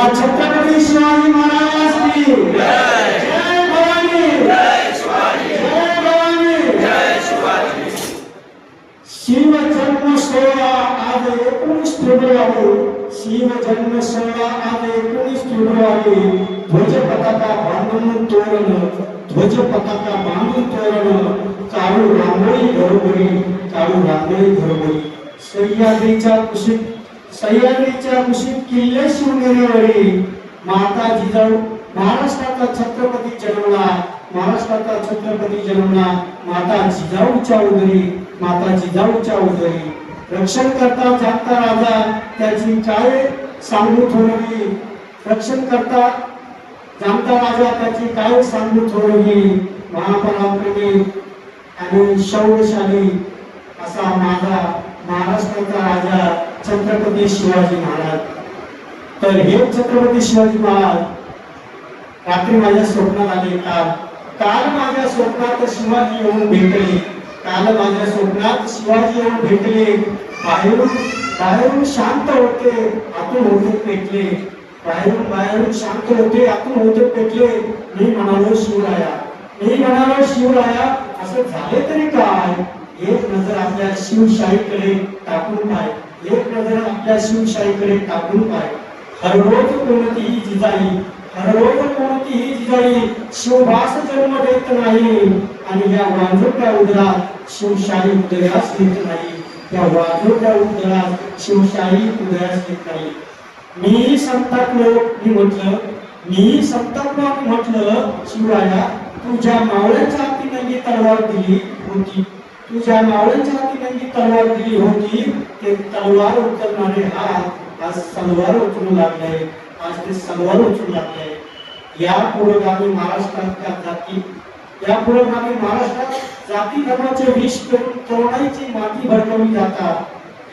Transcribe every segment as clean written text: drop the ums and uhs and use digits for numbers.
छत्रपती शिवाजी महाराज की जय, जय भवानी, जय शिवाजी, जय भवानी, जय शिवाजी। शिव जन्म सोहळा आज 19 फेब्रुवारी, शिव जन्म सोहळा आज 19 फेब्रुवारी, ध्वज पताका बांधून तोरण, ध्वज पताका बांधून तोरण, चालू रांगोळी घरोघरी, चालू रांगोळी घरोघरी, सह्याद्रीच्या कुशीत किल्ले शिवनेरीवरी माता जिजाऊ, महाराष्ट्राचा छत्रपती जन्मला, महाराष्ट्राचा छत्रपती जन्मला, माता जिजाऊच्या उदरी, माता जिजाऊच्या उदरी, रक्षण करता जागता राजा त्याची काय सांगू थोरवी, रक्षण करता जागता राजा त्याची काय सांगू थोरवी, महापराक्रमी आणि शौर्यशाली असा माझा महाराष्ट्राचा राजा छत्रपती शिवाजी महाराज। तर हे छत्रपती शिवाजी महाराज रात्री माझ्या स्वप्नात आले, काल माझ्या स्वप्नात शिवाजी येऊन भेटले, काल माझ्या स्वप्नात शिवाजी येऊन भेटले, बाहेरून शांत होते, आतून होते पेटले, बाहेरून शांत होते, आतून होते पेटले, मी म्हणालो शिवराया, मी म्हणालो शिवराया, असं झाले तरी काय, एक नजर आपल्या शिवशाहीकडे टाकून पाय, एक नजर आपल्या शिवशाहीकडे टाकून पाय, हर रोज कोणतीही जिजाई, हर रोज कोणतीही जिजाई शिवभास जन्म देत नाही, आणि या वाजोट्या उदरात शिवशाही उदयास येत नाही, या वाजोट्या उदरात शिवशाही उदयास येत नाही। मी संतापलो, मी संतापलो म्हटलं शिवराया, तुझ्या मावळ्याच्या हाती नंगी तलवार दिली होती, तुझ्या मावळ्याच्या हाती नंगी तलवार दिली होती, ते तलवार उचलणारे हात आज सलवार उचलू लागले, आज ते सलवार उचलू लागले। या पुरोगामी महाराष्ट्रात जाती धर्माचे विष पेरून तरुणाईची माती भडकवली जातात,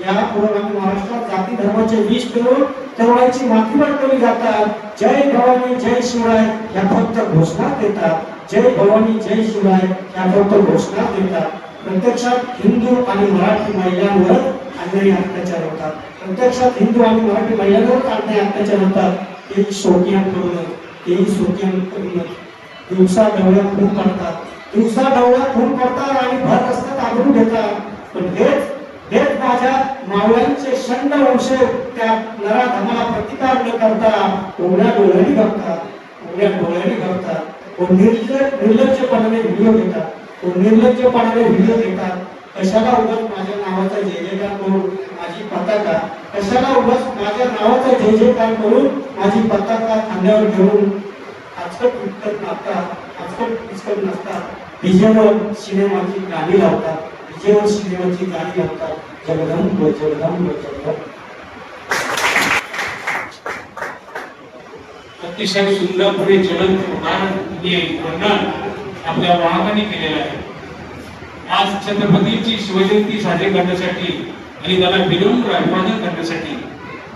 या पुरोगामी महाराष्ट्रात जाती धर्माचे विष पेरून तरुणाईची माती भडकवली जातात। जय भवानी जय शिवराय या फक्त घोषणा देतात, जय भवानी जय शिवराय या फक्त घोषणा देतात। प्रत्यक्षात हिंदू आणि मराठी महिलांवर अन्यायी अत्याचार होतात, प्रत्यक्षात हिंदू आणि मराठी महिलांवर अन्यायी अत्याचार होतात। ते शोकियांकडून दिवसा ढवळ्या खून पडतात, दिवसा ढवळ्या खून पडतात आणि भर रस्त्यात आगळून घेतात, पण हेच माझ्या मावळ्यांचे षंड वंश त्या नराधमाला प्रतिकार न करता उघड्या डोळ्यांनी बघतात, उघड्या डोळ्यांनी बघतात, व निर्लज्जपणाने व्हिडिओ घेतात, निर्लज्जपणाने व्हिडिओ घेतात। कशाला उगाच माझ्या नावाचा जय जयकार करून माझी पताका, कशाला उगाच माझ्या नावाचा जय जयकार करून माझी पताका खांद्यावर घेऊन आजकट विकत नसतात, विजेवर सिनेमाची गाणी लावतात, विजेवर सिनेमाची गाणी लावतात, जगदंब जगदंब जगदंब। अतिशय सुंदरपणे ज्वलंत वर्णन आपल्या वाहकांनी केलेलं आहे। आज छत्रपतींची शिवजयंती साजरी करण्यासाठी आणि त्याला विनम्र अभिवादन करण्यासाठी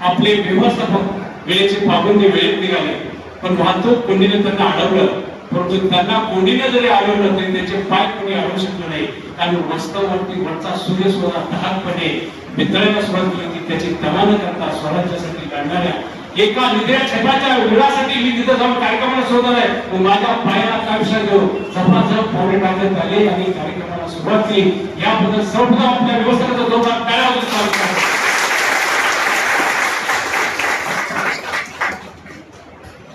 आपले व्यवस्थापक वेळेचे पाबंदी वेळेत निघाले, पण वाहतूक कोंडीने त्यांना अडवलं, परंतु त्यांना कोंडीने जरी अडवलं तरी त्याचे पाय कोणी अडवू शकले नाही, कारण वास्तवावरती वरचा सूर्य सुद्धा दहापणे मित्रांना सुरुवात केली की त्याची तमा न करता स्वराज्यासाठी लढणाऱ्या एका निद्रा छटाच्या विरासाठी मी तिथं जाऊन कार्यक्रमाला शोधलाय, माझ्या पायाला आकांक्षा घेऊन झपाझप पावले टाकत आले आणि कार्यक्रमाला सुरुवात केली। याबद्दल सर्वप्रथम आपल्या व्यवस्थेचा जोरदार टाळ्या वाजवा।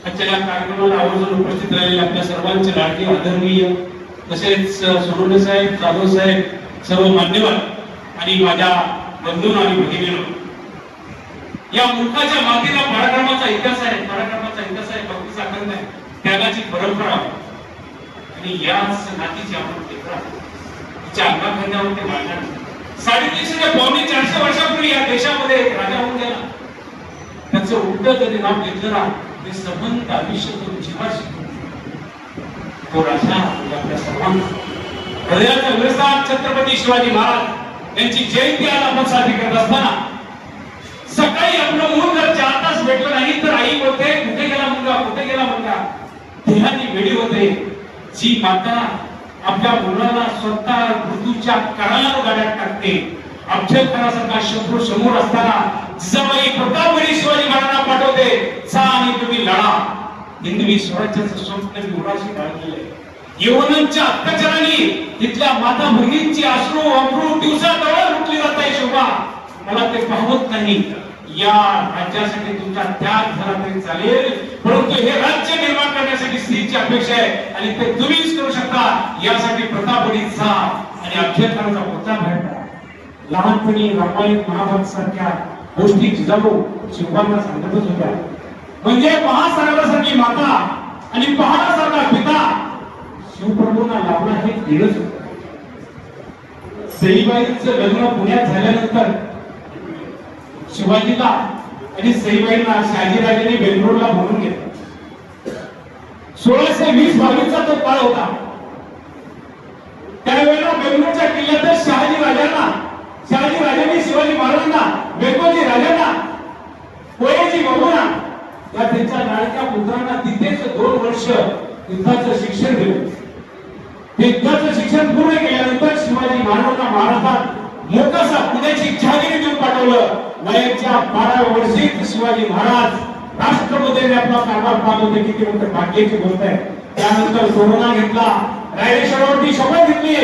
आजच्या या कार्यक्रमाला आवर्जून उपस्थित राहिलेले आपल्या सर्वांचे लाडके आदरणीय तसेच सोनवणे साहेब, जाधव साहेब, सर्व मान्यवर आणि माझ्या बंधू आणि भगिनींनो, या मुलकाच्या मागेला पराक्रमाचा इतिहास आहे, भक्तीचा खंड आहे, त्यागाची परंपरा आणि याच नातीची आपण टेकरा तिच्या अंगाखांद्यावरती मांडणार। 350 ते 450 वर्षापूर्वी या देशामध्ये राजा होऊन गेला, त्याचं उलट जरी नाव घेतलं ना ते संबंध आयुष्य करून जीवाशी तो राजा आपल्या सर्वांना हृदयाचा विरसात छत्रपती शिवाजी महाराज यांची जयंती आज आपण साजरी करत असताना सकाळी आपलं मूल जर 4 तास भेटलं नाही तर आई बोलते कुठे गेला मुलगा, देहानी वेडी होते। जी माता आपल्या मुलाला स्वतः मृत्यूच्या कडाला गाड्यात टाकते, अफजलखानासारखा शत्रू समोर असताना जिजाबाई प्रतापगडी शिवाजी महाराजांना पाठवते, जा आणि तुम्ही लढा. हिंदवी स्वराज्याचं स्वप्न मी उराशी बाळगलेलं आहे. यवनांच्या अत्याचाराने तिथल्या माता भगिनींची अश्रू अश्रू दिवसाडोळ लुटली जात आहे. शोभा मला ते पाहत नाही. या राज्यासाठी तुमचा त्याग झाला तरी चालेल, परंतु हे राज्य निर्माण करण्यासाठी स्त्रीची अपेक्षा आहे आणि ते तुम्हीच करू शकता. यासाठी प्रतापगडीत जा आणि अभ्यंतराचा मुद्दा भेटा. लहानपणी रामायण महाभारत सारख्या गोष्टी जिजाऊ शिवबांना सांगतच होत्या. म्हणजे महासागरासारखी माता आणि पहाडासारखा पिता शिवप्रभूंना लाभला हे दिलंच होतं. सईबाईंचं लग्न पुण्यात झाल्यानंतर शिवाजीला आणि सईबाईंना शहाजीराजांनी बेंगलोरला बोलून घेतलं. 1620-22 चा तो काळ होता. त्यावेळेला बेंगलोरच्या किल्ल्यात शहाजी राजांनी शिवाजी महाराजांना, बेंगोजी राजांना, कोयेजी बाबूंना या त्यांच्या लाडक्या पुत्रांना तिथेच 2 वर्ष युद्धाचं शिक्षण दिलं. युद्धाचं शिक्षण पूर्ण केल्यानंतर शिवाजी महाराजांना महाराष्ट्रात मोठासा पुण्याची जहागिरी देऊन पाठवलं. वयाच्या 12व्या वर्षी शिवाजी महाराज राष्ट्रपतीने आपला कारभार पाहत होते. किती मोठं भाग्याची गोष्ट आहे. त्यानंतर कोरोना घेतला, रायरेश्वरावरती शपथ घेतली,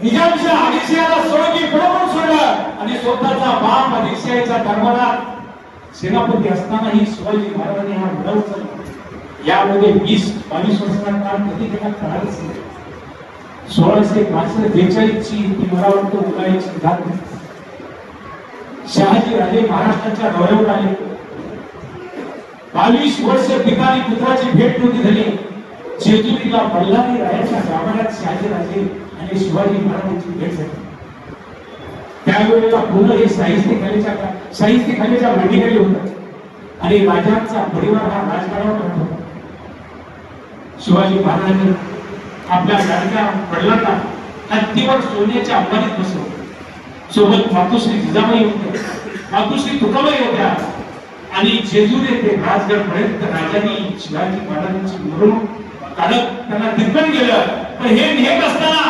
निजामशाह आदिलशहाला सोडून पळवून सोडलं आणि स्वतःचा बाप आदिलशाहीच्या दरबारात सेनापती असतानाही शिवाजी महाराजांनी हा लढा उचलला. यामध्ये 20-22 वर्षाचा काळ कधी गेला कळालंच नाही. 1642 ची ती मला वाटतं उन्हाळ्याची घात होती. शहाजी राजे महाराष्ट्राच्या दौऱ्यावर आले. 22 वर्ष पिता आणि पुत्राची भेट नव्हती झाली. जेजुरीला बल्लारी रायाच्या गाभाऱ्यात शहाजी राजे आणि शिवाजी महाराजांची भेट झाली. त्यावेळेला पुणे हे शाहिस्ते खालीच्या मांडीखाली होतं आणि राजांचा परिवार हा राजकारणावर होता. शिवाजी महाराजांनी आपल्या लाडक्या वडिलांना हत्तीवर सोन्याच्या अंबारीत बसवलं. सोबत मातोश्री जिजाबाई होत्या, मातोश्री तुकाबाई होत्या आणि जेजुरी ते राजगड पर्यंत राजांनी शिवाजी महाराजांची मिरवणूक काढत त्यांना तिरकण केलं. पण हे नेत असताना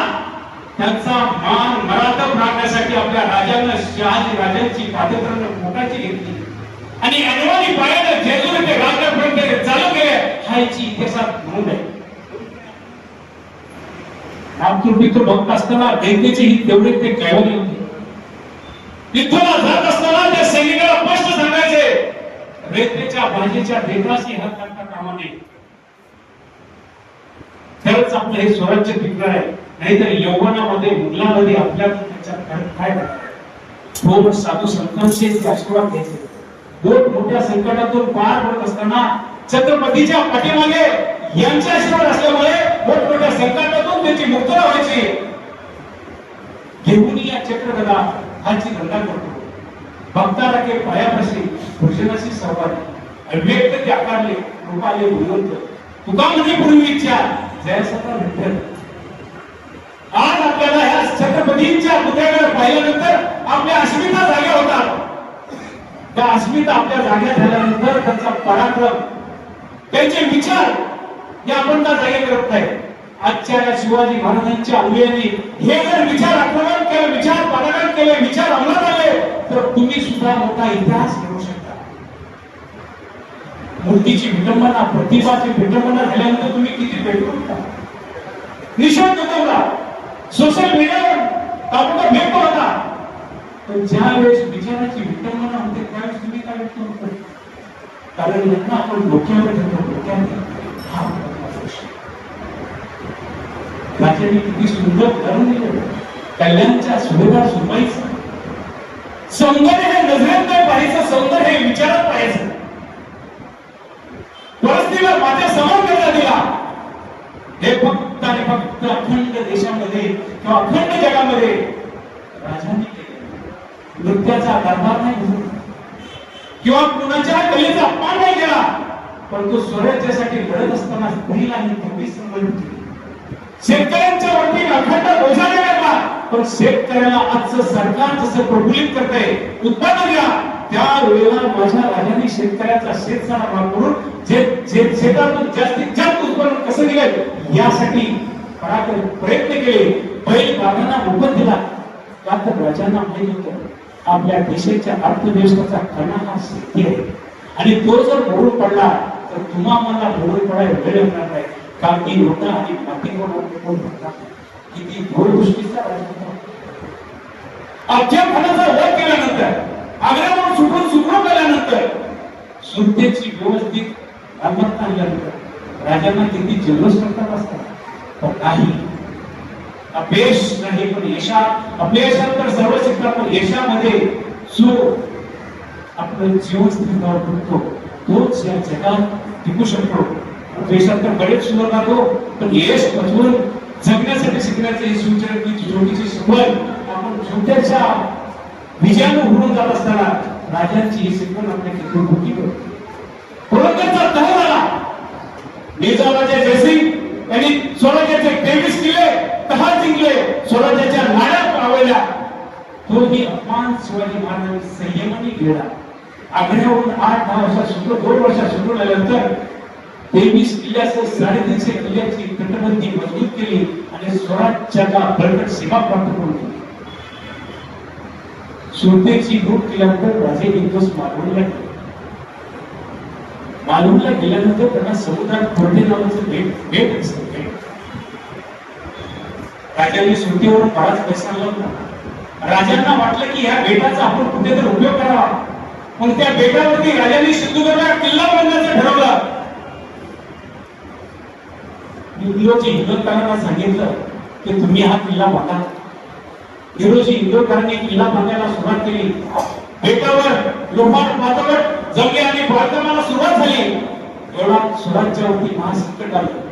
त्यांचा मान मराठा राखण्यासाठी आपल्या राजांना शहाजी राजांची पादत्रानं मोठाची घेतली आणि अनवाणी पायाने जेजुरी ते राजगड पर्यंत चालू केले. हा याची इतिहासात नोंद आहे. नागपूर बघत असताना जनतेची ही तेवढे ते कैवारी होती. युद्धाला जात असताना त्या सैनिकाला स्पष्ट सांगायचे, रेतेच्या भाजीच्या ढेकळाशी हात घालता कामा नये. खरंच आपलं हे स्वराज्य टिकणार आहे. नाहीतर यौवनामध्ये मुलामध्ये आपल्या काय थोर साधू संतांचे आशीर्वाद घ्यायचे. मोठ्या संकटातून पार पडत असताना छत्रपतीच्या पाठीमागे यांचे आशीर्वाद असल्यामुळे मोठमोठ्या संकटातून त्याची मुक्तता व्हायची. घेऊन या चक्रगदा हाची धंदा करतो. भक्ताला के पायापाशी भूषणाशी सहभागी व्यक्त ते आकारले रूपाले गुणवंत तुका म्हणे पूर्वी इच्छा जयासता विठ्ठल. आज आपल्याला ह्या छत्रपतींच्या पुतळ्याकडे पाहिल्यानंतर आपल्या अस्मिता जाग्या होतात. त्या अस्मिता आपल्या जाग्या झाल्यानंतर त्यांचा पराक्रम, त्यांचे विचार हे आपण त्या जागे करत नाही. आजच्या या शिवाजी महाराजांच्या अंगाने हे जर विचार आक्रमण केले, विचार पराक्रम केले, विचार अंमलात आले तर तुम्ही सुद्धा मोठा इतिहास घडवू शकता. मूर्तीची विटंबना, प्रतिभाची विटंबना झाल्यानंतर तुम्ही किती भेटू शकता. निषेध होता, सोशल मीडियावर ताबडतोब भेट होता. पण ज्या वेळेस विचाराची विटंबना होते त्यावेळेस तुम्ही काय व्यक्त होता. कारण यांना आपण डोक्यावर ठेवतो. डोक्यावर राजांनी किती सुंदर करून दिलं. कल्याणच्या सुभेदार सुरबाईचं सौंदर्य हे नजरेत नाही पाहायचं, सौंदर्य हे विचारात पाहायचं. परिस्थितीला माझ्या समोर करण्यात दिला. हे फक्त आणि फक्त अखंड देशामध्ये किंवा अखंड जगामध्ये राजांनी केले. नृत्याचा दरबार नाही भरला किंवा कुणाच्या कलेचा अपमान नाही केला, परंतु स्वराज्यासाठी लढत असताना स्त्रीलाही तेवढी संबंध केली. शेतकऱ्यांच्या वरती अखंड बोजा नाही टाकला, पण शेतकऱ्याला आजचं सरकार जसं प्रफुल्लित करतंय उत्पादन द्या, त्या वेळेला माझ्या राजांनी शेतकऱ्याचा शेतसारा भाग करून शेतातून जास्तीत जास्त उत्पन्न कसं निघेल यासाठी प्रयत्न केले. बैल बागांना मोफत दिला का तर राजांना माहित होतं आपल्या देशाच्या अर्थव्यवस्थेचा कणा हा शेती आहे. आणि तो जर मोडून पडला तर तुम्हा मला मोडून पडायला वेळ येणार नाही. कारण की होता आणि मातीवर कोण म्हणतात किती दूरदृष्टीचा राजकारण. अख्ख्या फळाचा वध केल्यानंतर आग्र्यावरून सुटून गेल्यानंतर सुरतेची व्यवस्थित मालमत्ता आणल्यानंतर राजांना किती जल्लोष करतात असतात. पण नाही, अपयश नाही पण अपयशानंतर सर्व शिकतात पण यशामध्ये जो आपलं जीवन स्थितीवर करतो तोच या जगात टिकू शकतो. अपयशात तर बरेच सुधारणार हो, पण यश पचवून जगण्यासाठी शिकण्याचे ही सूचना छोटीशी सुरुवात आपण छोट्याशा विजयाने उघडून जात असताना राजांची ही शिकवण आपल्या किती मोठी करतो. पुरंदरचा तह झाला. निजामाचे जयसिंग यांनी स्वराज्याचे 23 किल्ले तह जिंकले, स्वराज्याच्या नाड्या पावल्या. तोही अपमान शिवाजी महाराजांनी संयमाने गेला. आग्र्यावरून 8-10 वर्षात सुटलो, 2 वर्षात सुटून आल्यानंतर 23 किल्ल्यासह 350 किल्ल्याची तटबंदी मजबूत केली आणि स्वराज्याला बळकट सीमा प्राप्त करून दिली. सुरतेची लूट केल्यानंतर राजे एक दिवस मालवणला गेले. मालवणला गेल्यानंतर त्यांना समुद्रात खोर्टे नावाचं बेट असतं. राजांनी सुरतेवरून बराच पैसा आणला होता. राजांना वाटलं की या बेटाचा आपण कुठेतरी उपयोग करावा. मग त्या बेटावरती राजांनी सिंधुदुर्ग किल्ला बांधण्याचं ठरवलं. इंग्रजी इंग्रजांना सांगितलं की तुम्ही हा किल्ला बांधा. इंग्रजी इंग्रजांनी किल्ला बांधायला सुरुवात केली. बेटावर लोहार वातावरण जमले आणि बांधकामाला सुरुवात झाली. एवढा स्वराज्यावरती महासंकट आलं.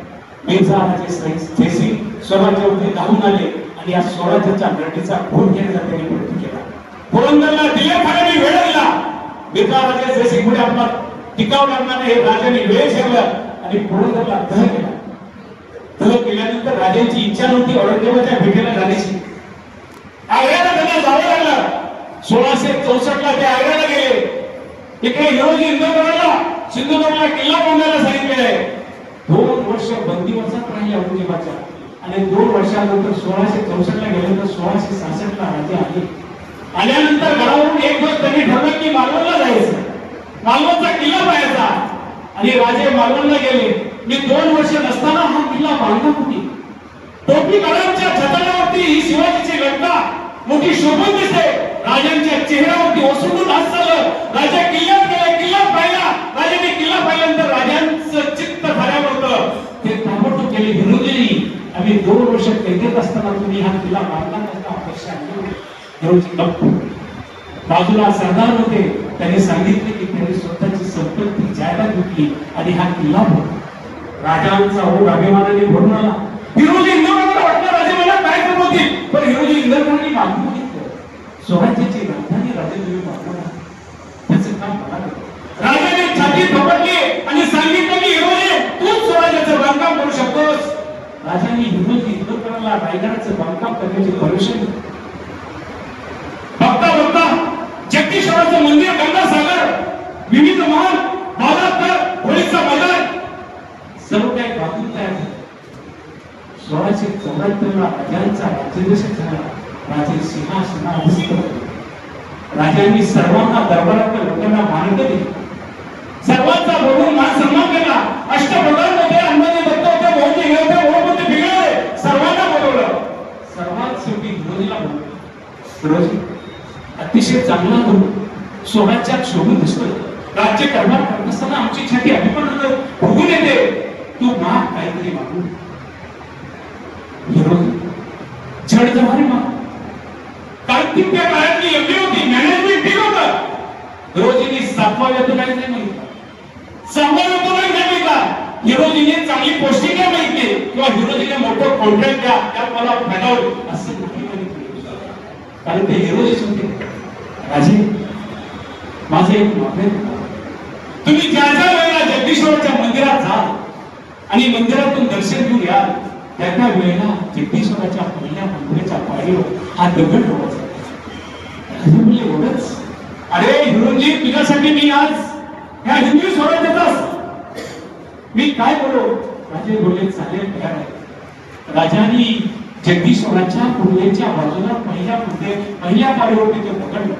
मिर्झाराजे जयसिंग स्वराज्यावरती धावून आले आणि या स्वराज्याच्या लढीचा घोट घेण्याचा त्यांनी प्रयत्न केला. पुरंदरला दिलेखाने वेळ दिला. मिर्झाराजे जयसिंग पुढे आपला टिकाव लागणार नाही हे राजाने वेळ ठेवलं आणि पुरंदरला तह केला. तह केल्यानंतर राजांची इच्छा नव्हती औरंगजेबाच्या भेटीला जाण्याची. आग्र्याला त्यांना जावं लागलं. 1664 ते आग्र्याला गेले. इकडे हिरोजी इंदोरला सिंधुदुर्गला किल्ला बांधायला सांगितले आहे. 2 वर्ष बंदीवरचा राहिले औरंगजेबाच्या आणि 2 वर्षानंतर 1664 ला गेल्यानंतर 1666 ला राजे आले. आल्यानंतर गडावरून एक दिवस त्यांनी ठरवलं की मालवणला जायचं, मालवणचा किल्ला पाहायचा. आणि राजे मालवणला गेले. मी 2 वर्ष नसताना हा किल्ला बांधला होती. टोपी गडांच्या छतावरती ही शिवाजीची घटना मोठी शोभून दिसते. राजांच्या चेहऱ्यावरती ओसंडून हसलं. राजा किल्ल्यात गेले, किल्ला पाहिला. राजाने किल्ला पाहिल्यानंतर राजांचं चित्त झाल्यावर होतं. ते ताबडतोब गेले, हिरोजी आम्ही 2 वर्ष कैदेत असताना तुम्ही हा किल्ला बांधला नसता अपेक्षा केली. हिरोजी बाजूला सरदार होते. त्यांनी सांगितले की त्यांनी स्वतःची संपत्ती जायदाद विकली आणि हा किल्ला बांधला. राजांचा ओढ अभिमानाने भरून आला. हिरोजी इंदोरला वाटलं राजे मला काय करवतील, पण हिरोजी इंदोरकरांनी मागून मागितलं स्वराज्याची राजधानी राजे तुम्ही बांधणार. त्याचं काम मला राजाने छाती थोपटली आणि सांगितलं की हिरोजी तूच स्वराज्याचं बांधकाम करू शकतोस. राजांनी हिरोजी इंदोरकरांना रायगडाचं बांधकाम करण्याची परमिशन दिली. बघता बघता जगदीश्वराचं मंदिर, गंगासागर, विविध महल, बाजारपेठ, होळीचा मैदान सर्व काही बांधून तयार झाले. 1674 ला राजांचा राज्याभिषेक झाला. राजे सिंहासनावर राजांनी सर्वांना दरबारातल्या लोकांना मानवलं दिली. सर्वांचा बघून मान सन्मान केला. अष्टप्रधानमध्ये अन्नजे दत्त होते, मोदी होते, ओळखते बिघडले, सर्वांना बोलवलं. सर्वात शेवटी विरोधीला बोलवलं. विरोधी अतिशय चांगला गुरु स्वराज्यात शोभून दिसतोय. राज्य कारभार करत असताना आमची छाती अभिमान भोगून येते. तू माग काहीतरी मागू. झडजवारी माग. कार्तिक त्या काळातली एवढी होती, मॅनेजमेंट ठीक होतं. हिरोजींनी 7व्या वेतनाने नाही मागितला, 6व्या वेतनाने नाही मागितला. हिरोजीने चांगली पोस्टिंग नाही मागितली किंवा हिरोजीने मोठं कॉन्ट्रॅक्ट द्या त्यात मला फायदा होईल असं नाही मागितलं. कारण ते हिरोजीच होते. राजे माझे एक मागणे, तुम्ही ज्या ज्या वेळेला जगदीश्वराच्या मंदिरात जाल आणि मंदिरातून दर्शन घेऊन याल त्या त्या वेळेला जगदीश्वराच्या पहिल्या मंदिराच्या पायरीवर हा दगड ठेवायचा. एवढंच. अरे हिरोजी तुझ्यासाठी मी आज ह्या हिंदू स्वराज्याचा मी काय बोलू. राजे बोलले चालेल तयार आहे. राजांनी जगदीश्वराच्या पूर्वेच्या बाजूला पहिल्या पायरीवरती ते पकडलं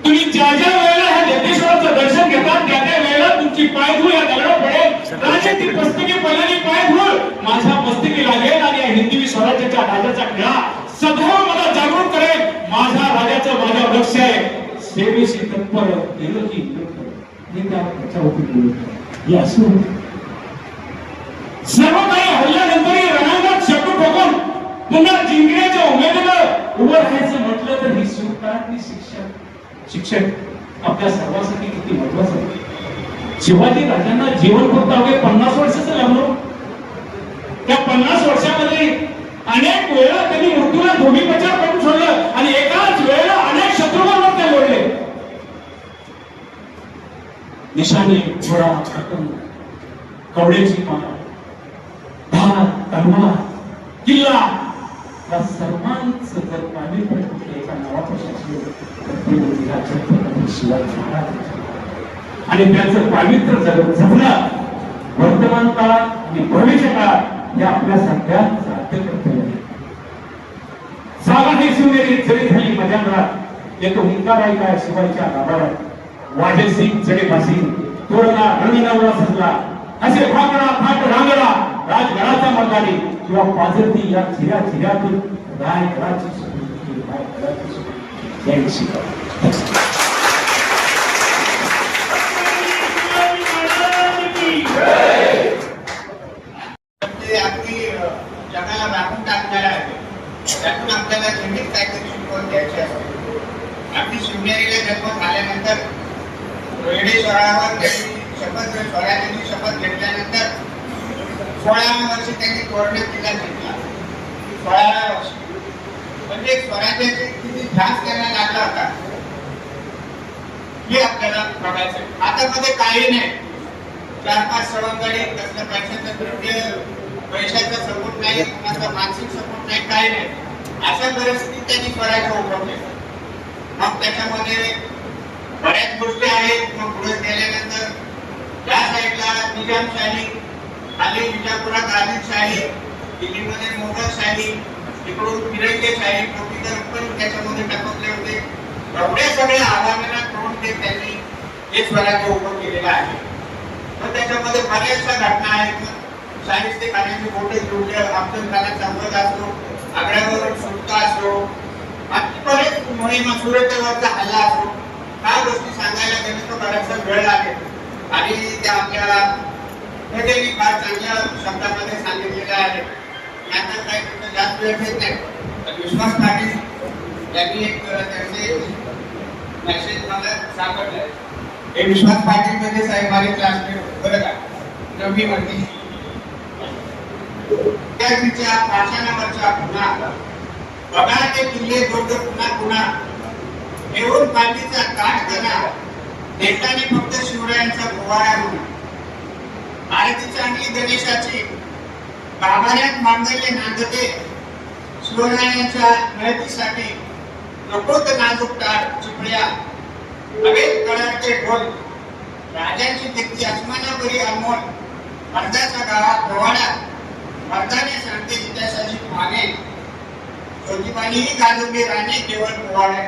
तुम्ही ज्या ज्या वेळेला ह्या जगदीश्वराचं दर्शन घेतात त्या त्या वेळेला तुमची पाय धूळ या दगडावर पडेल. राजे ती पुस्तकी पहिल्याने पाय धूळ माझ्या मस्तकी लागेल आणि या हिंदवी स्वराज्याच्या राजाचा खेळा सदैव मला जागरूक करेल. माझ्या राजाचं माझ्यावर लक्ष आहे. सेवेशी तत्पर गेलं की मी त्याच्यावरती बोलतो या सर्व काही हल्ल्यानंतरही रणांगणात शेपू ठोकून पुन्हा जिंकण्याच्या उमेदीनं उभं राहायचं म्हटलं तर ही सुकाळातली शिक्षक आपल्या सर्वांसाठी किती महत्वाचं आहे. शिवाजी राजांना जीवन फक्त अवघे 50 वर्षाचं लागलं. त्या 50 वर्षामध्ये अनेक वेळा त्यांनी मृत्यूला धोबीपछाड करून सोडलं आणि एकाच वेळेला अनेक शत्रूंवर ते लढले. निशाणे घोडा कवड्याची माला धार तलवार किल्ला या सर्वांचं जर पाणी एका नावापासून शिवाजी महाराज आणि त्यांचं पावित्र्य जपणं वर्तमान काळात आणि भविष्य काळात हे आपल्या सगळ्यांचं साध्य कर्तव्य आहे. जागा ही शिवनेरी जरी झाली मध्यांतरात येतो हुंकार ऐका शिवायच्या गाभाऱ्यात वाजे सिंग जडे भासी तोरणा रणिनावळा सजला असे फाकडा फाट रांगडा राजगडाच्या मर्दानी किंवा पाजरती या चिऱ्या चिऱ्यातून रायगडाची सुरुवात रायगडाची सुरुवात जय शिवराय. अगदी जगाला राखून टाकणारा आहे. त्यातून आपल्याला नेहमीच काहीतरी शिकवण द्यायची असते. अगदी शिवनेरीला जन्म झाल्यानंतर रोहिडेश्वरावर स्वराज्याची शपथ घेतल्यानंतर 16व्या वर्षी त्यांनी तोरणा किल्ला जिंकला. 16व्या वर्षी म्हणजे स्वराज्याचे किती ध्यास त्यांना लागला होता हे आपल्याला बघायचं. आता मध्ये काही नाही. 4-5 सवंगडी कसलं पैशाचं द्रव्य पैशाचा सपोर्ट नाही, कोणाचा मानसिक सपोर्ट नाही, काही नाही. अशा परिस्थितीत त्यांनी स्वराज्य उभं केलं. मग त्याच्यामध्ये बऱ्याच गोष्टी आहेत. मग पुढे गेल्यानंतर त्या साईडला निजामशाही खाली विजापुरात आदिलशाही, दिल्लीमध्ये मोगलशाही, तिकडून फिरंगीशाही पण त्याच्यामध्ये टपकले होते. एवढ्या सगळ्या आव्हानांना तोंड देत त्यांनी हे स्वराज्य उभं केलेलं आहे. मग त्याच्यामध्ये बऱ्याचशा घटना आहेत. शाहिस्ते खाण्याचे मोठे जोडले अफजल खानाचा वध असतो, आग्र्यावर सुटका असतो, बाकी बरेच मोहिमा सुरतेवरचा हल्ला असतो. त्या गोष्टी सांगायला गेलं तर बराचसा वेळ लागेल आणि त्या आपल्याला त्यांनी फार चांगल्या शब्दामध्ये सांगितलेलं आहे. याचा काही कुठं जास्त वेळ घेत नाही. तर विश्वास पाटील यांनी एक त्यांचे मेसेज मला सापडलाय. हे विश्वास पाटील म्हणजे साहेब माझे क्लासमेट बरं का, 9वी मध्ये. त्या भाषणावरच्या पुन्हा बघा ते किल्ले दोघ पुन्हा पुन्हा येऊन पाठीचा काठ करा देशाने फक्त शिवरायांचा गोवाळा म्हणून आरती चांगली गणेशाची गाभाऱ्यात मांडलेले नांदते शिवरायांच्या मिळतीसाठी नकोत नाजूक टाळ चिपळ्या हवेत कळाचे ढोल राजांची दिक्ती आसमानावरी अनमोल मर्दाच्या गावात गोवाडा मर्दाने सांगते इतिहासाची मागे ज्योतिबानीही गाजवली राणे केवळ गोवाड्या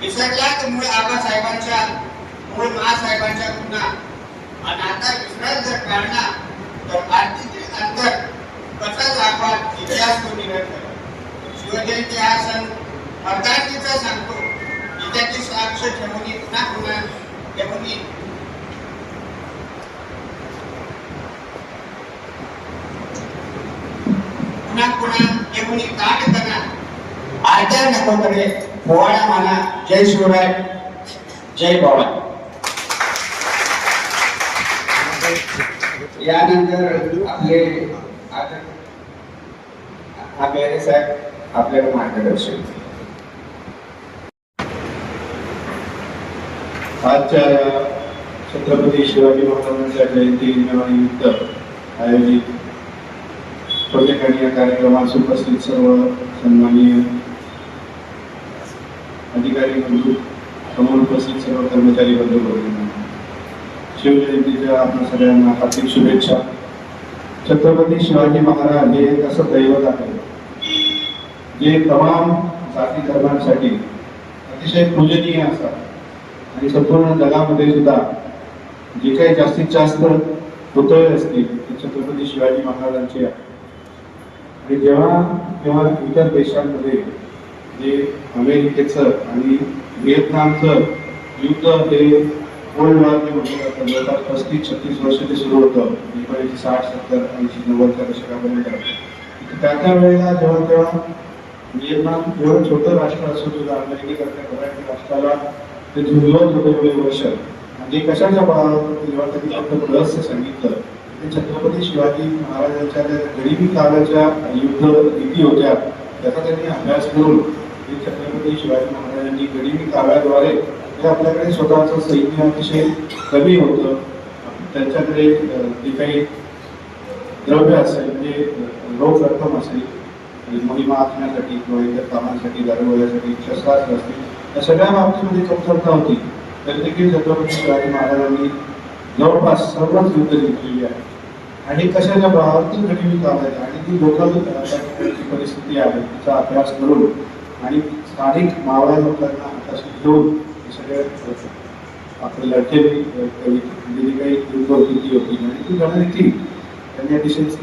विसरला तर मूळ आबासाहेबांच्या मूळ महासाहेबांच्या पुन्हा आणि आता विसरात जर काढला तर आरतीतील अंतर कसा दाखवा इतिहास तो निरंतर. शिवजयंती हा सण मर्दानीचा सांगतो त्याची साक्ष ठेवून पुन्हा पुन्हा ठेवून पुन्हा पुन्हा ठेवून काट करणार आरत्या नकोकडे पोवाडा माना. जय शिवराय, जय बाबा. यानंतर आपले आबेरे साहेब आपल्याला मार्गदर्शन. आजच्या छत्रपती शिवाजी महाराजांच्या जयंतीनिमित्त आयोजित प्रत्येकाने या कार्यक्रमात उपस्थित सर्व सन्माननीय अधिकारी बंधू, समोर उपस्थित सर्व कर्मचारी बंधू भगिनी, शिवजयंतीच्या आपल्या सगळ्यांना हार्दिक शुभेच्छा. छत्रपती शिवाजी महाराज हे एक असं दैवत आहे जे तमाम जाती धर्मांसाठी अतिशय पूजनीय असतात आणि संपूर्ण जगामध्ये सुद्धा जे काही जास्तीत जास्त पुतळे असतील ते छत्रपती शिवाजी महाराजांचे आहे. आणि जेव्हा इतर देशांमध्ये जे अमेरिकेचं आणि व्हिएतनामचं युद्ध हे कोल्ड वॉर जे म्हटलं जातं, जवळपास 35-36 वर्ष ते सुरू होतं 1960, 70, 80, 90च्या दशकापर्यंत. त्या वेळेला जेव्हा व्हिएतनाम एवढं छोटं राष्ट्र असून सुद्धा अमेरिकेसारख्या बऱ्याच राष्ट्राला ते झुंजवत होते एवढे वर्ष. आणि कशाच्या बळावर जेव्हा त्यांनी आपलं रहस्य सांगितलं ते छत्रपती शिवाजी महाराजांच्या त्या गरिबी काळाच्या युद्ध नीती होत्या त्याचा त्यांनी अभ्यास करून छत्रपती शिवाजी महाराजांनी गरिबी काळाद्वारे ते आपल्याकडे स्वतःचं सैन्य अतिशय कमी होतं, त्यांच्याकडे जे काही द्रव्य असेल म्हणजे रोख रक्कम असेल मोहिमा आखण्यासाठी किंवा इतर कामांसाठी दारुगोळ्यासाठी शस्त्रास्त्र असतील या सगळ्या बाबतीमध्ये कमतरता होती. तर देखील छत्रपती शिवाजी महाराजांनी जवळपास सर्वच युद्ध जिंकलेली आहे. आणि कशाच्या बळावर गरिबी काळात आणि ती लोकल परिस्थिती आहे तिचा अभ्यास करून आणि स्थानिक मावळ्या लोकांना हाताशी घेऊन सगळे आपले लढलेली जी काही युद्धनीती होती आणि ती रणनीती त्यांनी अतिशय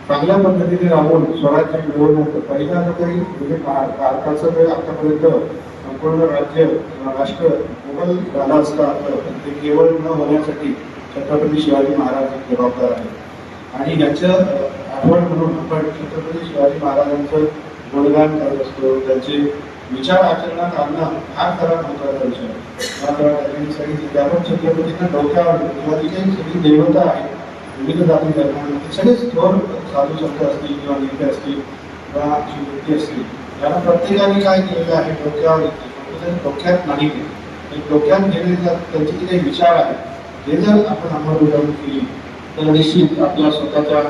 चांगल्या पद्धतीने राबवून स्वराज्य मिळवण्याचं पहिला जो काही म्हणजे भारताचं काही आतापर्यंत संपूर्ण राज्य किंवा राष्ट्र मोगल झाला असता ते केवळ न होण्यासाठी छत्रपती शिवाजी महाराज जबाबदार आहेत. आणि याचं आठवण म्हणून आपण छत्रपती शिवाजी महाराजांचं गुणगान करत असतो, त्यांचे विचार आचरणात आणणं हा खरा महत्वाचा विषय आहे. त्यांनी सांगितलं की आपण छत्रपतींना डोक्यावर किंवा जी काही सगळी देवता आहे विविध जाती धर्मांमध्ये सगळेच थोर साधू संत असतील किंवा नेते असतील किंवा शिवव्यक्ती असतील यांना प्रत्येकाने काय केलेलं आहे डोक्यावर येते डोक्यात नाही केले. डोक्यात गेलेले त्यांचे जे काही विचार आहेत हे जर आपण अंमलबजावणी केली तर निश्चित आपल्या स्वतःच्या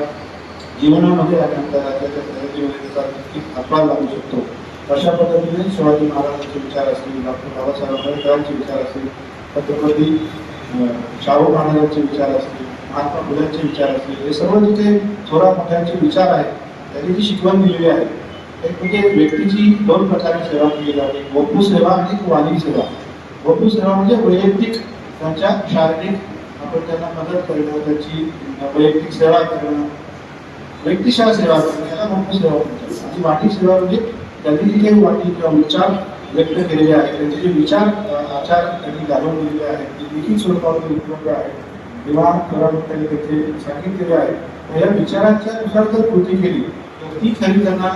जीवनामध्ये त्याच्या प्रगतीमध्ये त्याचा नक्कीच हातभार लागू शकतो. अशा पद्धतीने शिवाजी महाराजांचे विचार असतील, डॉक्टर बाबासाहेब आंबेडकरांचे विचार असतील, छत्रपती शाहू महाराजांचे विचार असतील, महात्मा फुल्यांचे विचार असतील, हे सर्व जे काही थोरा मोठ्यांचे विचार आहेत त्यांनी जी शिकवण दिलेली आहे एक म्हणजे व्यक्तीची दोन प्रकारे सेवा केली जाते, वपू सेवा आणि वाणी सेवा. वपू सेवा म्हणजे वैयक्तिक त्यांच्या शारीरिक आपण त्यांना मदत करणं, त्यांची वैयक्तिक सेवा करणं, व्यक्तिशः सेवा करणं याला वपू सेवा म्हणतात. आणि वाणी सेवा म्हणजे त्यांनी जी काही वाणी किंवा विचार व्यक्त केलेले आहेत त्यांचे जे विचार आचार त्यांनी घालून दिलेले आहेत ते लिखित स्वरूपामध्ये उपलब्ध आहेत किंवा त्यांनी त्याचे सांगितलेले आहे. या विचारांच्या नुसार जर कृती केली तर ती खरी त्यांना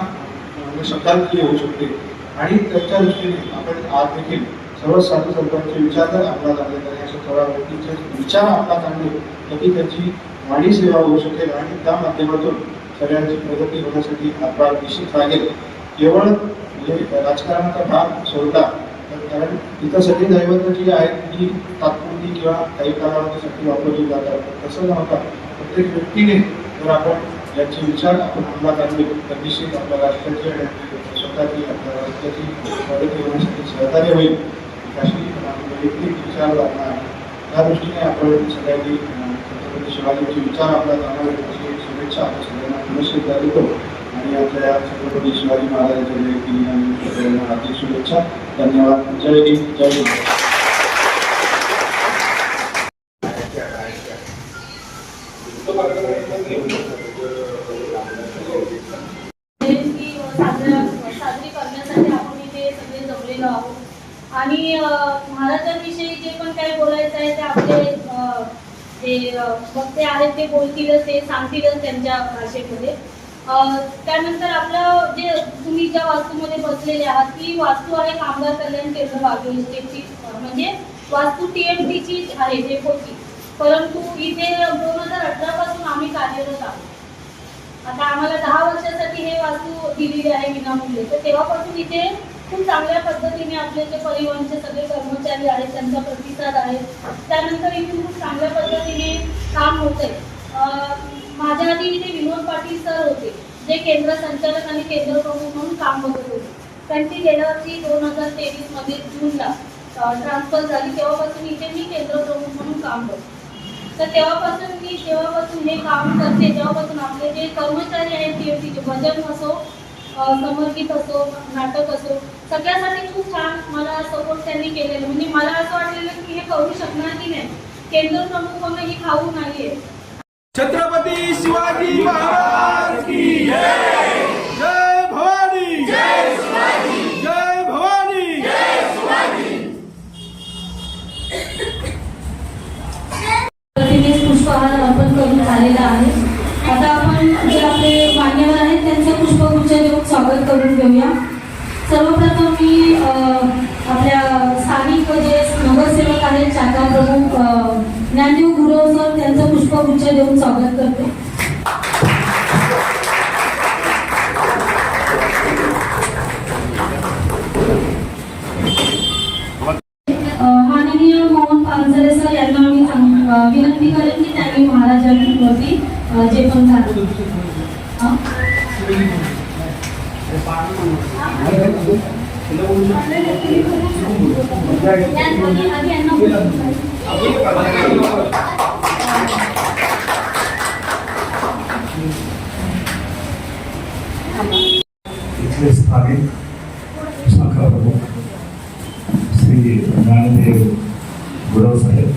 शब्दांतली होऊ शकते. आणि त्याच्या दृष्टीने आपण आज देखील सर्व साधू संतांचे विचार जर अंमलात आणले तर अशा थोड्या व्यक्तीचे विचार अंमलात आणले तर ती त्याची वाणी सेवा होऊ शकेल आणि त्या माध्यमातून सगळ्यांची प्रगती होण्यासाठी हातभार निश्चित लागेल. केवळ म्हणजे राजकारणाचा भाग सोडला तर कारण इथं सगळी दैवत जी आहेत ती तात्पुरती किंवा काही कालावधीसाठी वापरली जातात. तसं नव्हता प्रत्येक व्यक्तीने जर आपण याचे विचार आपण अंमलात आणले तर निश्चित आपल्या राष्ट्राची आणि स्वतःची आपल्या राष्ट्राची प्रगती होण्यासाठी सहकार्य होईल अशी वैयक्तिक विचार लागणार आहे. त्या दृष्टीने आपण सगळ्यांनी छत्रपती शिवाजींचे विचार आपल्याला जाणावे अशी शुभेच्छा आपण सगळ्यांना पुनश्च देतो. आणि आपल्या छत्रपती शिवाजी महाराजांच्या जयंती हार्दिक शुभेच्छा. धन्यवाद. जय हिंद, जय हिंद. साजरी करण्यासाठी आपण इथे सगळे जमलेलो आहोत. आणि महाराजांविषयी जे पण काही बोलायचं आहे ते आपले जे वक्ते आहेत ते बोलतीलच, ते सांगतीलच त्यांच्या भाषेमध्ये. त्यानंतर आपलं जे तुम्ही ज्या वास्तूमध्ये बसलेले आहात ती वास्तू आहे कामगार कल्याण केंद्र वाघे इस्टेटची, म्हणजे वास्तू TMTची आहे डेपोची. परंतु इथे 2018 पासून आम्ही कार्यरत आहोत. आता आम्हाला 10 वर्षासाठी हे वास्तू दिलेली आहे विनामूल्य. तर तेव्हापासून इथे खूप चांगल्या पद्धतीने आपले जे परिवहनचे सगळे कर्मचारी आहेत त्यांचा प्रतिसाद आहे. त्यानंतर इथून खूप चांगल्या पद्धतीने काम होते. माझ्या आधी इथे विनोद पाटील सर होते जे केंद्र संचालक आणि केंद्र प्रमुख म्हणून काम बघत होते. त्यांची गेल्या वर्षी 2023 मध्ये जूनला ट्रान्सफर झाली. तेव्हापासून इथे मी केंद्र प्रमुख म्हणून काम करते. तर जेव्हापासून हे काम करते तेव्हापासून आपले जे कर्मचारी आहेत TMTचे भजन असो समर्पित असो, नाटक असो, सगळ्यासाठी खूप छान मला सपोर्ट त्यांनी केलेलं. म्हणजे मला असं वाटलेलं की हे करू शकणार की नाही, केंद्र प्रमुख होणं ही खाऊ नाहीये. छत्रपती शिवाजी महाराज की जय. जय भवानी. जय शिवाजी. जय भवानी. जय शिवाजी. प्रतिनिधी पुष्पहार अर्पण करून झालेला आहे. आता आपण जे आपले मान्यवर आहेत त्यांचं पुष्पगुच्छ देऊन स्वागत करून घेऊया. सर्वप्रथम मी आपल्या स्थानिक जे नगरसेवक आहेत, शाखा प्रमुख ज्ञानदेव गुरव सर, त्यांचं पुष्पगुच्छ देऊन स्वागत करते. माननीय मोहन पानसरे सर यांना मी विनंती करेन की त्यांनी महाराजांवरती जे पण झालं इथले स्थानिक शाखा प्रमुख श्री ज्ञानदेव गुरव साहेब,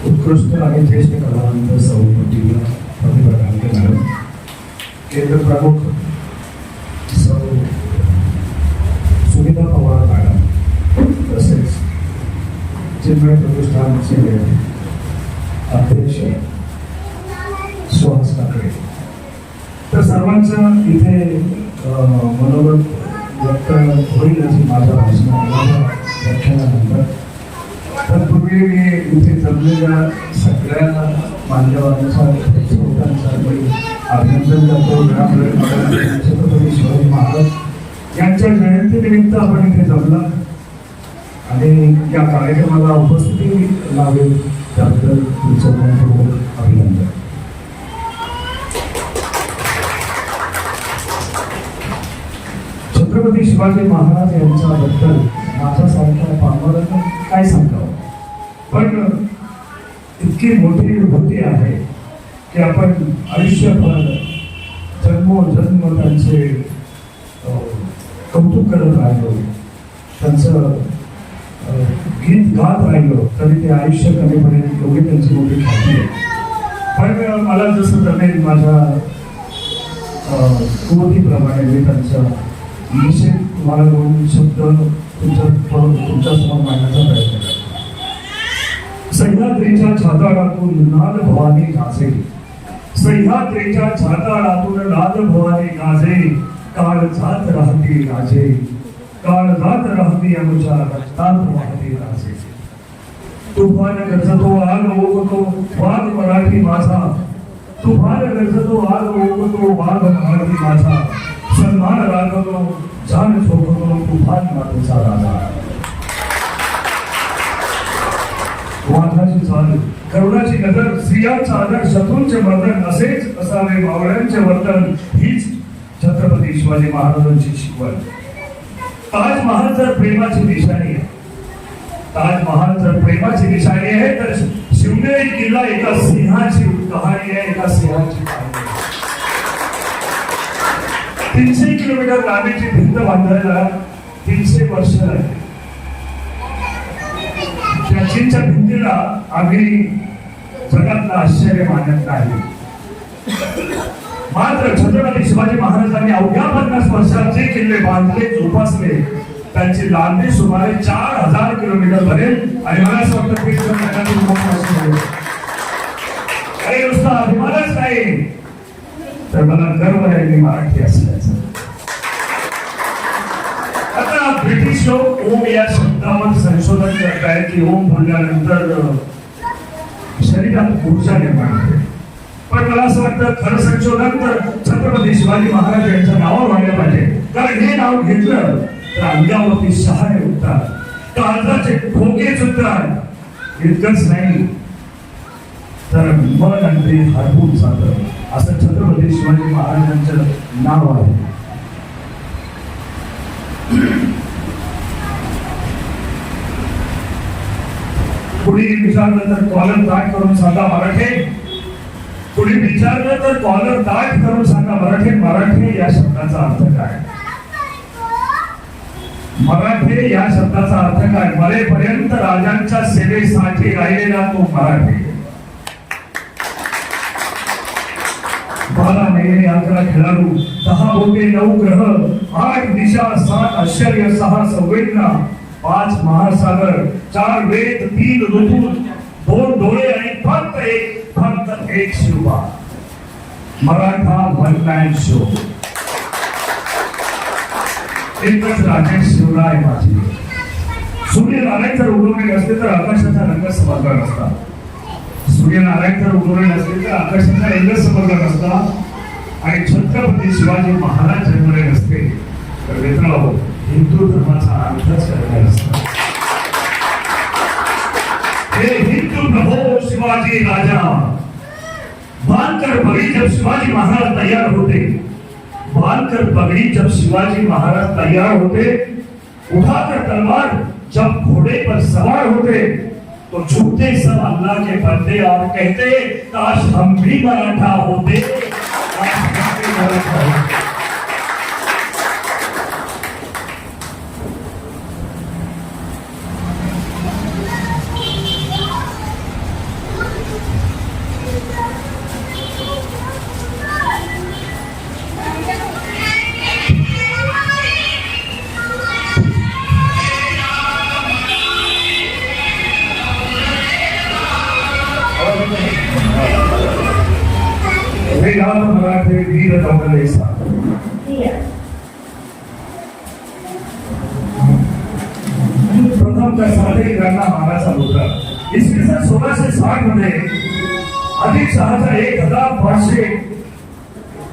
उत्कृष्ट आणि ज्येष्ठ कलावंत सौ प्रतिभा गांगे मॅडम, केंद्र प्रमुख सौ सुनीता पवार मॅडम, तसेच चिन्मय प्रतिष्ठानचे अध्यक्ष सुहास ठाकरे, तर सर्वांचं इथे मनोगत व्यक्त होईल अशी माझ्या व्याख्यानानंतर. तत्पूर्वी मी इथे जमलेल्या सगळ्या मान्यवरांचा श्रोत्यांचा मी अभिनंदन करतो. छत्रपती शिवाजी महाराज यांच्या जयंतीनिमित्त आपण इथे जमला आणि या कार्यक्रमाला उपस्थिती लावेल त्याबद्दल तुमचं मनपूर्वक अभिनंदन. छत्रपती शिवाजी महाराज यांच्याबद्दल माझ्यासारख्या पामरांना काय सांगावं, पण इतकी मोठी विभूती आहे की आपण आयुष्यभर जन्मोजन्म त्यांचे कौतुक करत राहिलो, त्यांचं गीत गात राहिलो तरी ते आयुष्य कमी पडेल एवढी त्यांची मोठी ख्याती आहे. पण मला जसं जमेल माझ्या कुवतीप्रमाणे मी त्यांचा निश्चित तुम्हाला दोन शब्द तुमच्यासमोर मांडण्याचा प्रयत्न करतो. सह्याद्रीच्या छाताडातून नाद भवानी गाजे, सह्याद्रीच्या छाताडातून नाद भवानी गाजे, काळ जात राहती राजे, काळ जात राहती अनुच्या रक्तात वाहती राजे. तुफान गरजतो आग ओघतो वाघ मराठी माझा, तुफान गरजतो आग ओघतो वाघ मराठी माझा, सन्मान राखतो जान शोभतो तुफान मातेचा राजा. वाघाची चाल, करुणाची नजर, स्त्रियांचा आदर, शत्रूंचे मर्दन, असेच असावे मावळ्यांचे वर्तन, हीच छत्रपती शिवाजी महाराजांची शिकवण. ताजमहाल जर प्रेमाची निशाणी आहे, ताजमहाल जर प्रेमाची निशाणी आहे तर शिवनेरी किल्ला एका सिंहाची कहाणी आहे, एका सिंहाची कहाणी आहे. 300 किलोमीटर लांबीची भिंत बांधायला 300 वर्ष लागली. त्या चीनच्या भिंतीला आम्ही जगातलं आश्चर्य मानत नाही. मात्र छत्रपती शिवाजी महाराजांनी अवघ्या 50 वर्षात जे किल्ले बांधले, जोपासले, त्यांची लांबी सुमारे 4000 किलोमीटर भरेल. आणि मला असं वाटतं की काही नुसता अभिमानच नाही तर मला गर्व आहे मी मराठी असल्याचं. आता ब्रिटिश लोक ओम या शब्दावर संशोधन करत आहेत की ओम बोलल्यानंतर शरीरात ऊर्जा निर्माण होते. पण मला असं वाटतं खरं संशोधन तर छत्रपती शिवाजी महाराज यांच्या नावावर व्हायला पाहिजे. कारण हे नाव घेतलं तर अंगावरती शहारे उठतात, काळजाचे ठोके सुटतात. इतकंच नाही तर मन आणि हरपून जातं. असं छत्रपती शिवाजी महाराजांचं नाव आहे. कुणी विचारलं तर कॉलर ताट करून सांगा मराठी. कोणी विचारलं तर कॉलर ताट करून सांगा मराठे या शब्दाचा अर्थ काय. मराठे या शब्दाचा अर्थ काय. मरेपर्यंत राजांच्या सेवेसाठी राहिलेला तो मराठे. 12 महिने 11 खेळाडू, 10 बोटे 9 ग्रह, 8 दिशा 7 आश्चर्य 6 संवेदना, 5 महासागर, 4 वेद, 3 ऋतू, 2 डोळे आणि फक्त एक Shivba. Maratha one man show. एकच राजे शिवराय माझे. सूर्यनारायण जर उगवले नसते तर आकाशाचा रंग समजला नसता. सूर्यनारायण जर उगवले नसते तर आकाशाचा रंग समजला नसता. आणि छत्रपती शिवाजी महाराज जन्मले नसते तर मित्रांनो हिंदू धर्माचा अर्थच कळला नसता. हे हिंदू प्रभो शिवाजी राजा. बांधकर पगड़ी जब शिवाजी महाराज तैयार होते, बांधकर पगड़ी जब शिवाजी महाराज तैयार होते, उठाकर तलवार जब घोड़े पर सवार होते, तो झुकते सब अल्लाह के बंदे और कहते काश हम भी मराठा होते, काश हम भी मराठा होते. मराठे वीर जमले साथ. प्रथम त्या साठे ग्रांना माराचा मुद्रा. इसवी सन 1660 मध्ये अधिक शहाच्या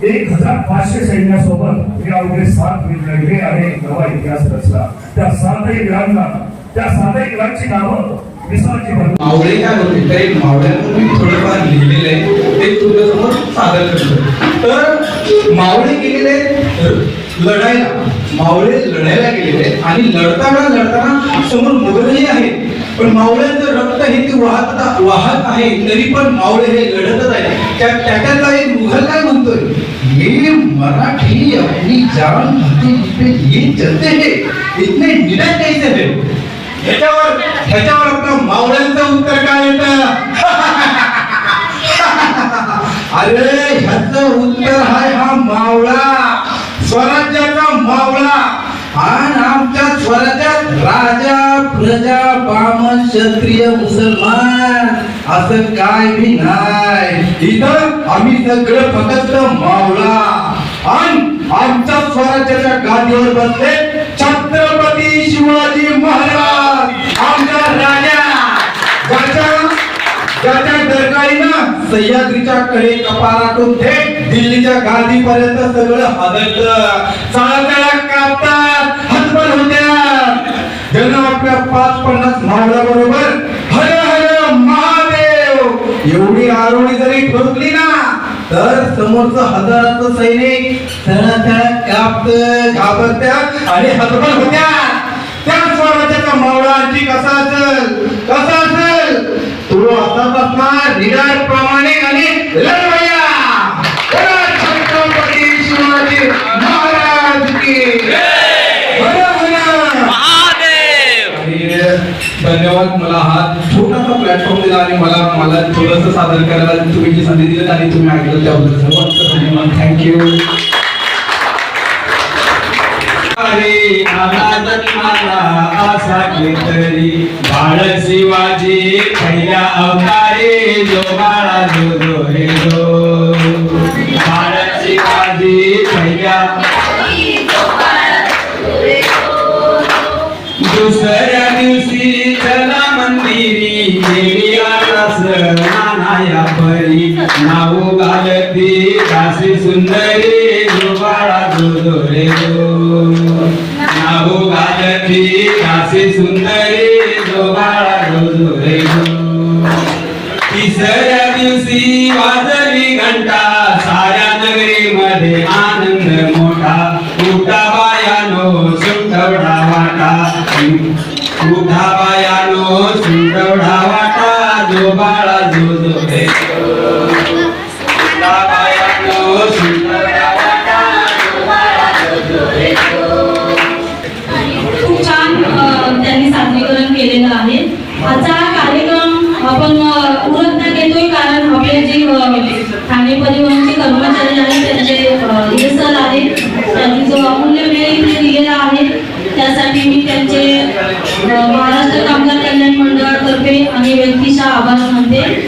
1500 सैन्यासोबत हे अवघे 7 वीर लढले आणि एक नवा इतिहास रचला. त्या 7ही ग्रांची नावं मावळे काय होते तर एक मावळ्यांवर मी थोडंफार लिहिलेलं आहे ते तुझ्यासमोर सादर करतो. तर मावळे गेलेले लढायला, मावळे लढायला गेलेले आणि लढताना समोर मुघलही आहेत पण मावळ्यांचं रक्त हे ते वाहत आहे तरी पण मावळे हे लढतच आहे. त्याच्यातला एक मुघल काय म्हणतोय, ये मराठी अपनी जान पे ये चलते हैं इतने निडर कैसे है. ह्याच्यावर आपल्या मावळ्यांचं उत्तर काय येतं. अरे ह्याचं उत्तर आहे हा मावळा, स्वराज्याचा मावळा. आणि आमच्या स्वराज्यात राजा प्रजा बामण क्षत्रिय मुसलमान असं काय भी नाही. इथं आम्ही सगळं फक्त मावळा. आणि आमच्या स्वराज्याच्या गादीवर बसले छत्रपती शिवाजी महाराज आमचा राजा, ज्याच्या दरकारीनं सह्याद्रीच्या कडे कपारातून थेट दिल्लीच्या गादीपर्यंत सगळं हादरतं. चाळा कापतात, हतबल होत्या. जण आपल्या 5-50 मावळ्या बरोबर हर हर महादेव एवढी आरोळी जरी ठोकली ना तर समोरचं हजाराचं सैनिक कापत घाबरत्या आणि हतबल होत्या. त्या स्वराज्याचा मावळा आणखी कसा असेल तो असाच असणार निडार प्रमाणे आणि लढवया. छत्रपती शिवाजी महाराज की धन्यवाद. मला हा छोटासा प्लॅटफॉर्म दिला आणि मला थोडंसं सादर करायला तुम्ही जी संधी दिली आणि तुम्ही ऐकलं त्याबद्दल सर्वांचं धन्यवाद. थँक्यू. अरे मला असा तरी बाळ शिवाजी पहिल्या अवतारे जो बाळा जो रे जो. बाळ शिवाजी पहिल्या दुसऱ्या दिवशी चला मंदिरी गेली आरास नानाया परी. नाव घालती दासी सुंदरी जो बाळा जो रे जो. नाव घालती दासी सुंदरी जो बाळा जो रे जो. तिसऱ्या दिवशी वाजली घंटा साऱ्या नगरीमध्ये आनंद मोठा. उठा बायानो सुंदवडा वाटा, उठा बायानो सुंदवडा वाटा जो बाळा जो रे जो. महाराष्ट्र कामगार कल्याण मंडळातर्फे आणि व्यक्तिशः आभार मानते.